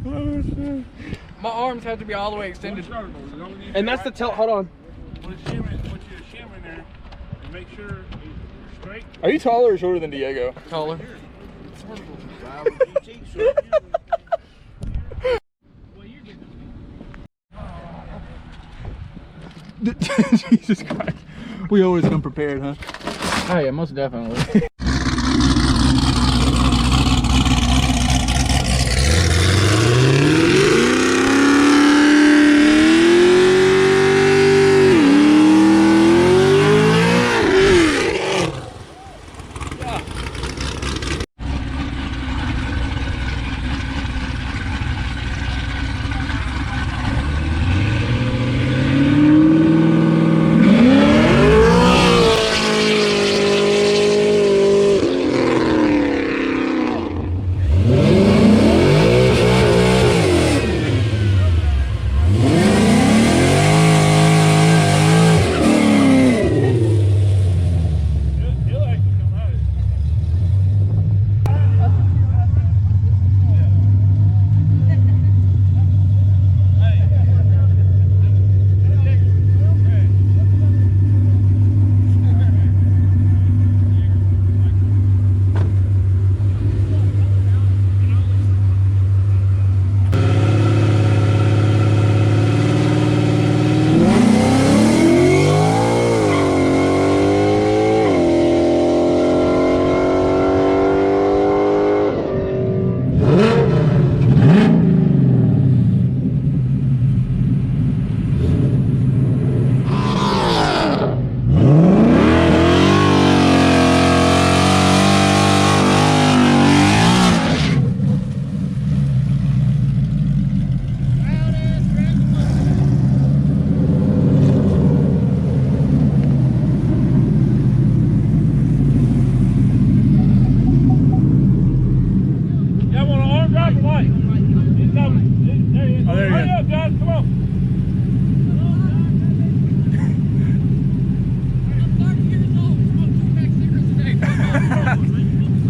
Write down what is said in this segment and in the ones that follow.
Oh, shit. My arms have to be all the way extended. And that's the tell. Hold on. Put your shim in there and make sure it's straight. Are you taller or shorter than Diego? Taller. Jesus Christ. We always come prepared, huh? Oh yeah, most definitely.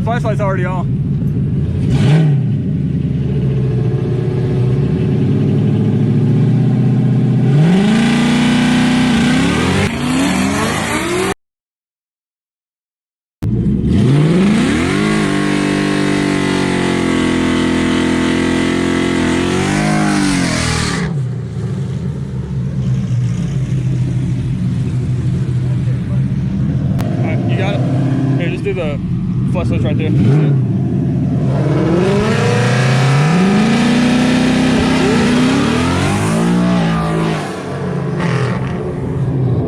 Flashlight's already on. Alright, you got it? Here, just do the flashlights right there.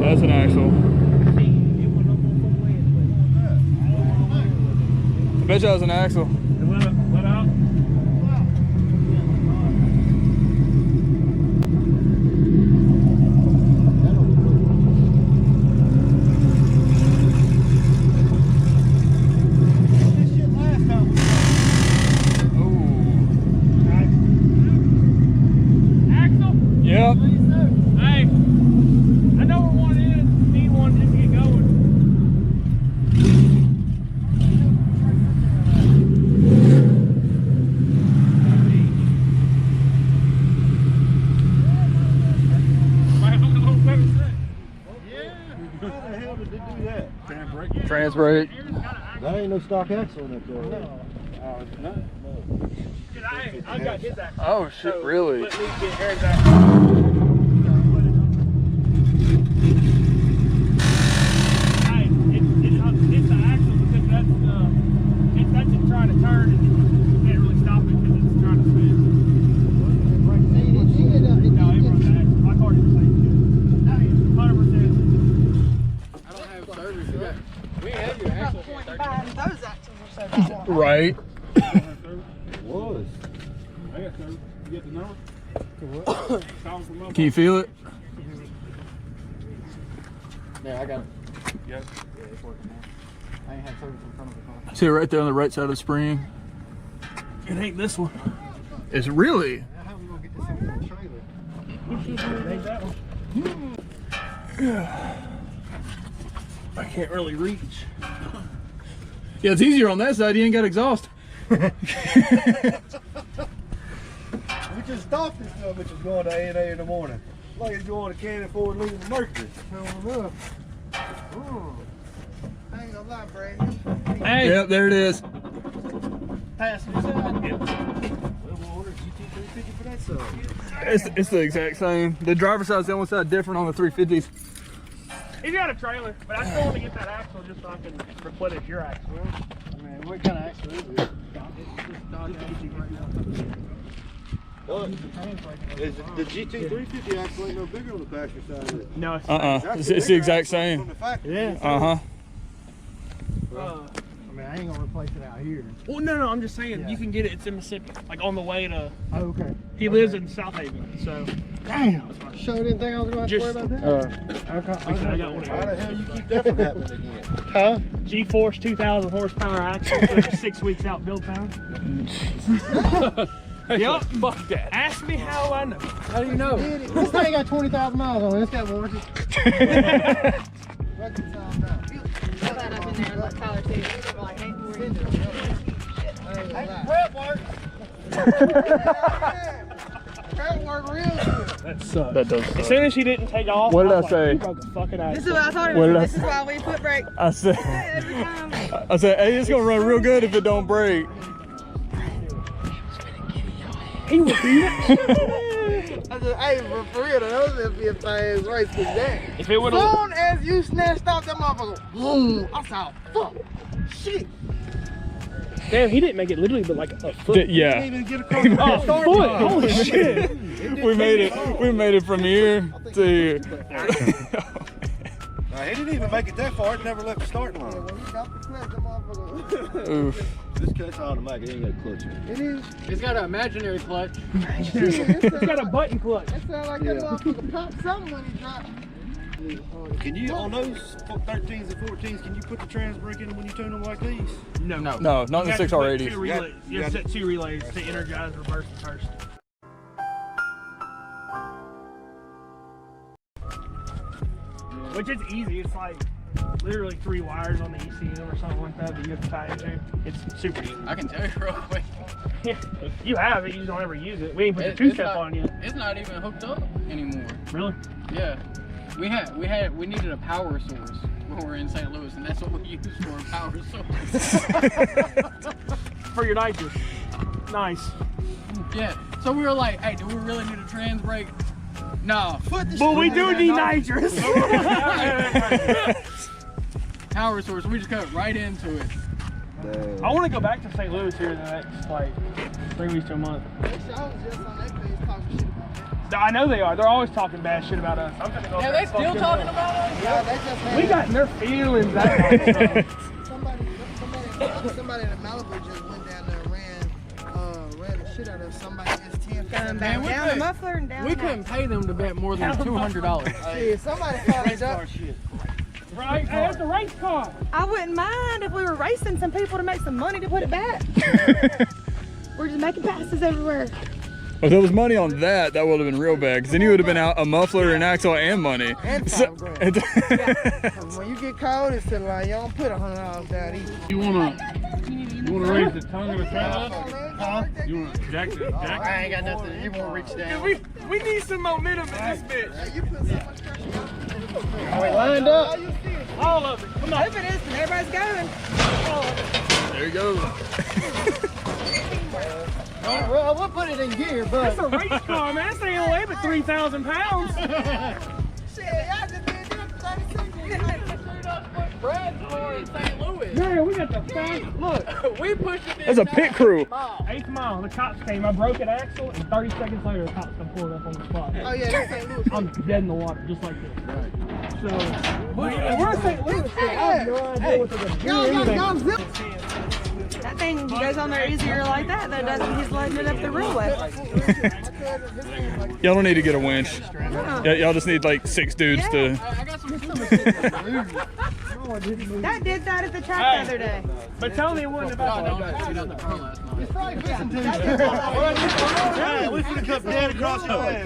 That's an axle. I bet you that was an axle. Let out. Yep. Hey, I know where one is. Need one just to get going. How did they do that? Trans brake. That ain't no stock axle in it though. No. I got his axle. Oh shit, So, really? Let me get Aaron's axle. Hey, it's the axle because that's it trying to turn and you can't really stop it because it's trying to spin. No, it runs the axle. My car did the same shit. 100%. I don't have service. We have your axle. Those axles are so bad. Right. Was. I got service. You get the number? Can you feel it? Yeah, I got it. Yes. Yeah, it's working now. I ain't had service in front of the car. See it right there on the right side of the spring. It ain't this one. It's really. How we gonna get this in the trailer? Ain't that one? I can't really reach. Yeah, it's easier on that side. You ain't got exhaust. We just stopped this stuff, which is going to A&A in the morning. Like it's going to Cannon Ford leaving the Mercury. I ain't gonna lie, Brandon. Hey, Yep, there it is. passenger side. We'll order GT350 for that side. It's the exact same. The driver's side's the only side different on the 350s. He's got a trailer, but I still want to get that axle just so I can replenish your axle. I mean, what kind of axle is it? Is the GT350 axle ain't no bigger on the passenger side of it? No, it's It's the exact From same. the factory. Yeah. Uh-huh. I mean, I ain't gonna replace it out here. Well, no, I'm just saying you can get it. It's in Mississippi, like on the way to. Oh, okay. He lives in South Haven, so. Damn. Sure didn't think I was gonna have to worry about that. I got one. How the hell you keep that from happening again? Huh? G-Force 2,000 horsepower axle for 6 weeks out build time. Yup. Fuck that. Ask me how I know. How do you know? This thing got 20,000 miles on it. It's got warranty. I'm glad I've been there like Tyler too. I'm like, hey, we're in Prep work real good. That sucks. That does As suck. soon as she didn't take off, What did I was like, say? You broke the fucking This axle. is what I told What him. did I This is why we put brake I said, every time. hey, it's gonna run real good if it don't break. He would do that. I said, hey, for real, those would be a fast race because that. If it would As have. soon as you snatched off that motherfucker, boom, I saw, fuck, shit. Damn, he didn't make it literally but like a foot. Yeah. Didn't even get across the Oh, start foot! line. Holy shit! We made it from here to here. He didn't even make it that far. It never left the starting line. When you got the clutch, that motherfucker. Oof. This cat's automatic. It ain't got a clutch in it. It is. It's got an imaginary clutch. It's got a button clutch. That sound like that motherfucker popped something when he dropped. Can you, on those 13s and 14s, can you put the trans brake in them when you tune them like these? No. No. No, not in the 6R80s. You have to set 2 relays to energize reverse and first. Which is easy. It's like literally 3 wires on the ECU or something like that that you have to tie into. It's super easy. I can tell you real quick. Yeah, you have it. You just don't ever use it. We ain't put the It's 2-step not- on yet. It's not even hooked up anymore. Really? Yeah. We needed a power source when we were in St. Louis, and that's what we used for a power source. For your nitrous. Nice. Yeah. So we were like, hey, do we really need a trans brake? No. But we do need nitrous. Power source. We just cut right into it. I want to go back to St. Louis here in the next like 3 weeks to a month. They was just on that page talking shit about that. I know they are. They're always talking bad shit about us. I'm gonna go Yeah, there they and fuck still them talking up. about us? Yeah, they just had We got in their feelings that night. somebody in Malibu just went down there and ran the shit out of somebody S10. Man, Down we the couldn't- muffler and down We that. couldn't pay them to bet more than $200. Shit, somebody followed up. Right? Hey, that's a race car. I wouldn't mind if we were racing some people to make some money to put it back. We're just making passes everywhere. If there was money on that, that would have been real bad. Because then you would have been out a muffler, an axle, and money. And So- $5,000. When you get cold, it's still like you don't put $100 down either. You wanna raise the tongue of the trailer? Huh? You wanna jack the jack? I ain't got nothing. You won't reach down. We need some momentum in this bitch. You put so much pressure on. Are we lined up? All you see is All of it. Come on. Hope it is, and everybody's going. There you go. Well, we'll put it in gear, but It's a race car, man. This ain't gonna weigh but 3,000 pounds. shit. Y'all just did that for 30 seconds. Brad's car in St. Louis. Man, we got the fast. Look, we pushed it. That's a pit crew. 8th mile. The cops came. I broke an axle, and 30 seconds later, the cops come pulling up on the spot. Oh yeah, that's St. Louis. I'm dead in the water, just like this. So, we're in St. Louis. I have no idea what they're gonna do. Y'all zip. That thing goes on there easier like that, though, doesn't he's loading it up the real way. Y'all don't need to get a winch. Y'all just need like 6 dudes to. I got some That did that at the track the other day. But tell me it wasn't about that. Yeah, we finna cut dead across the way.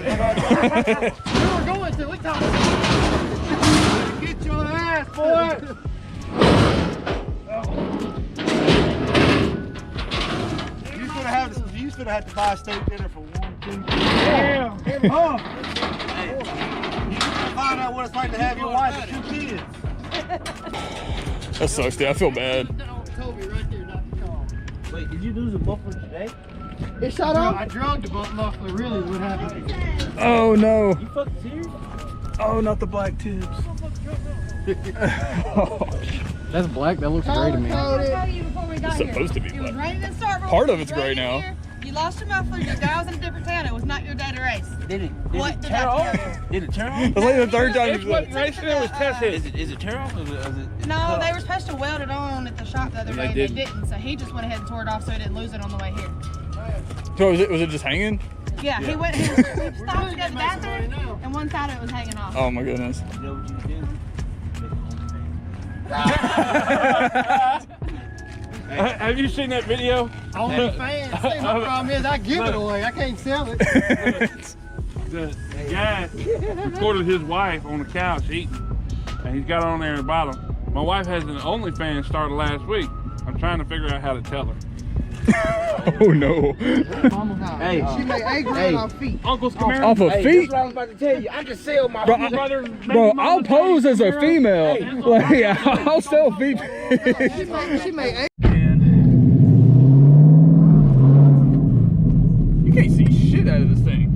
Get your ass, boy! finna have to buy a steak dinner for 1, 2, 3. Damn. Oh. You find out what it's like to have your wife and 2 kids. That sucks, dude. I feel bad. Toby right there, not the car. Wait, did you lose a muffler today? It shut off? I drugged the muffler, really, what happened. Oh no. You fucking serious? Oh, not the black tips. That's black. That looks gray to me. I tell you before we got It's here. supposed to be It was black. raining to start. Part of it's raining gray now. here. You lost your muffler. Your guy was in a different town. It was not your day to race. Did What it did tear I off? tell you? Did it tear off? That's like the third time It you've wasn't said racing, it was test hit. Is it tear off or is it No, they were supposed to weld it on at the shop the other day. They didn't. So he just went ahead and tore it off so he didn't lose it on the way here. So was it just hanging? Yeah, he went. He stopped to go to the bathroom, and one side of it was hanging off. Oh my goodness. You know what you do? Have you seen that video? Only fans. See, my problem is I give it away. I can't sell it. The guy recorded his wife on the couch eating, and he's got it on there in the bottom. My wife has an OnlyFans started last week. I'm trying to figure out how to tell her. Oh no. Hey, She made A grade off feet. Uncle's Camaro. Off of hey, feet? that's what I was about to tell you. I can sell my Bro, feet. Bro, I'll pose as a female. Like, I'll sell feet. She made A. You can't see shit out of this thing.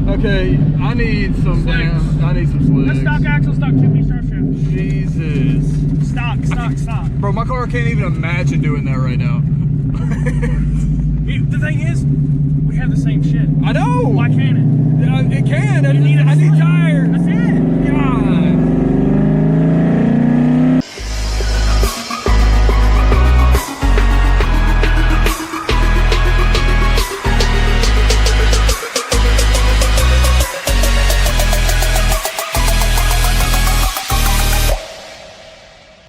Okay, I need some damn. I need some slicks. That's stock axle, stock 2-piece drive shaft. Jesus. Stock. Bro, my car can't even imagine doing that right now. The thing is, we have the same shit. I know. Why can't it? It can. I You need need a tires. That's it. God.